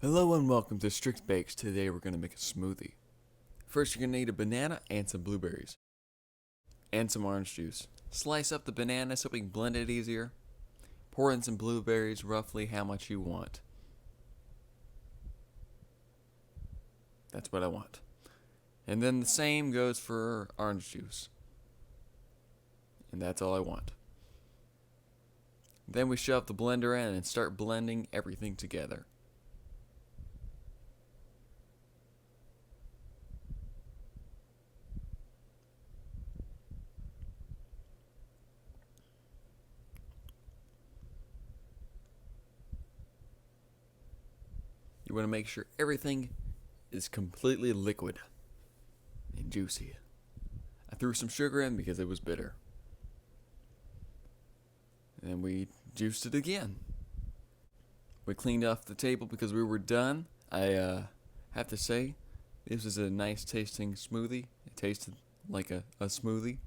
Hello and welcome to Strict Bakes. Today we're going to make a smoothie. First you're going to need a banana and some blueberries. And some orange juice. Slice up the banana so we can blend it easier. Pour in some blueberries, roughly how much you want. That's what I want. And then the same goes for orange juice. And that's all I want. Then we shove the blender in and start blending everything together. You want to make sure everything is completely liquid and juicy. I threw some sugar in because it was bitter. And then we juiced it again. We cleaned off the table because we were done. I have to say, this was a nice tasting smoothie. It tasted like a smoothie.